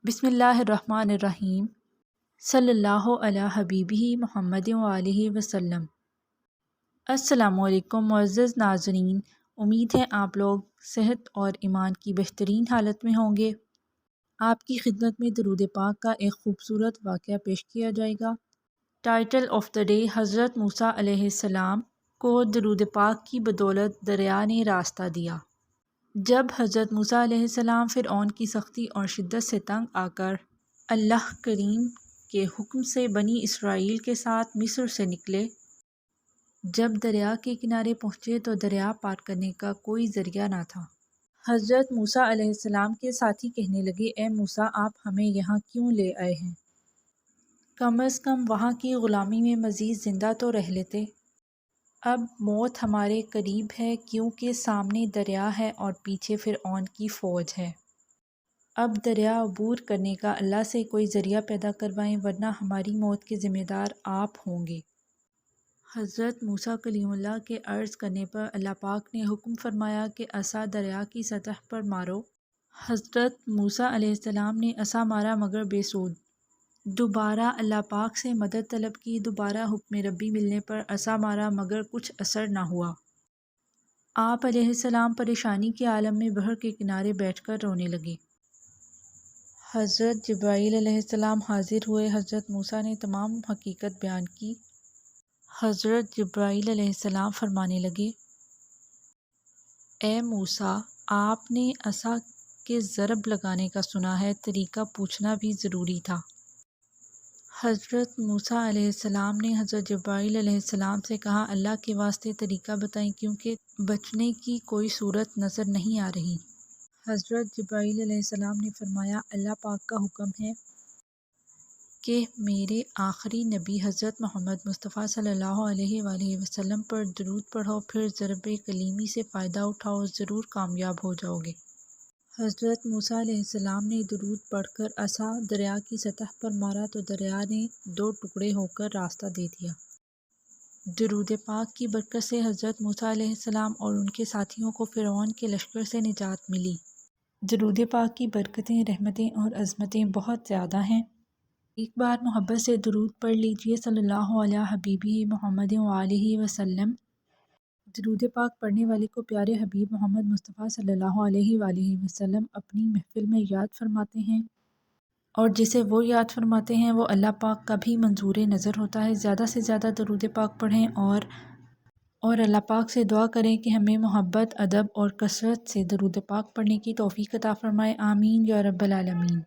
بسم اللہ الرحمن الرحیم۔ صلی اللہ علی حبیبہ محمد وآلہ وسلم۔ السلام علیکم معزز ناظرین، امید ہے آپ لوگ صحت اور ایمان کی بہترین حالت میں ہوں گے۔ آپ کی خدمت میں درود پاک کا ایک خوبصورت واقعہ پیش کیا جائے گا۔ ٹائٹل آف دا ڈے: حضرت موسیٰ علیہ السلام کو درود پاک کی بدولت دریا نے راستہ دیا۔ جب حضرت موسیٰ علیہ السلام فرعون کی سختی اور شدت سے تنگ آ کر اللہ کریم کے حکم سے بنی اسرائیل کے ساتھ مصر سے نکلے، جب دریا کے کنارے پہنچے تو دریا پار کرنے کا کوئی ذریعہ نہ تھا۔ حضرت موسیٰ علیہ السلام کے ساتھی کہنے لگے، اے موسیٰ، آپ ہمیں یہاں کیوں لے آئے ہیں؟ کم از کم وہاں کی غلامی میں مزید زندہ تو رہ لیتے۔ اب موت ہمارے قریب ہے، کیونکہ سامنے دریا ہے اور پیچھے فرعون کی فوج ہے۔ اب دریا عبور کرنے کا اللہ سے کوئی ذریعہ پیدا کروائیں، ورنہ ہماری موت کے ذمہ دار آپ ہوں گے۔ حضرت موسیٰ کلیم اللہ کے عرض کرنے پر اللہ پاک نے حکم فرمایا کہ عصا دریا کی سطح پر مارو۔ حضرت موسیٰ علیہ السلام نے عصا مارا مگر بے سود۔ دوبارہ اللہ پاک سے مدد طلب کی، دوبارہ حکم ربی ملنے پر عصا مارا مگر کچھ اثر نہ ہوا۔ آپ علیہ السلام پریشانی کے عالم میں بحر کے کنارے بیٹھ کر رونے لگے۔ حضرت جبرائیل علیہ السلام حاضر ہوئے، حضرت موسیٰ نے تمام حقیقت بیان کی۔ حضرت جبرائیل علیہ السلام فرمانے لگے، اے موسیٰ، آپ نے عصا کے ضرب لگانے کا سنا ہے، طریقہ پوچھنا بھی ضروری تھا۔ حضرت موسیٰ علیہ السلام نے حضرت جبرائیل علیہ السلام سے کہا، اللہ کے واسطے طریقہ بتائیں، کیونکہ بچنے کی کوئی صورت نظر نہیں آ رہی۔ حضرت جبرائیل علیہ السلام نے فرمایا، اللہ پاک کا حکم ہے کہ میرے آخری نبی حضرت محمد مصطفیٰ صلی اللہ علیہ وآلہ وسلم پر درود پڑھو، پھر ضرب کلیمی سے فائدہ اٹھاؤ، ضرور کامیاب ہو جاؤ گے۔ حضرت موسیٰ علیہ السلام نے درود پڑھ کر عصا دریا کی سطح پر مارا تو دریا نے دو ٹکڑے ہو کر راستہ دے دیا۔ درود پاک کی برکت سے حضرت موسیٰ علیہ السلام اور ان کے ساتھیوں کو فرعون کے لشکر سے نجات ملی۔ درود پاک کی برکتیں، رحمتیں اور عظمتیں بہت زیادہ ہیں۔ ایک بار محبت سے درود پڑھ لیجئے، صلی اللہ علی حبیبہ محمد وآلہ وسلم۔ درود پاک پڑھنے والے کو پیارے حبیب محمد مصطفیٰ صلی اللہ علیہ وآلہ وسلم اپنی محفل میں یاد فرماتے ہیں، اور جسے وہ یاد فرماتے ہیں وہ اللہ پاک کا بھی منظور نظر ہوتا ہے۔ زیادہ سے زیادہ درود پاک پڑھیں اور اللہ پاک سے دعا کریں کہ ہمیں محبت، ادب اور کثرت سے درود پاک پڑھنے کی توفیق عطا فرمائے۔ آمین یا رب العالمین۔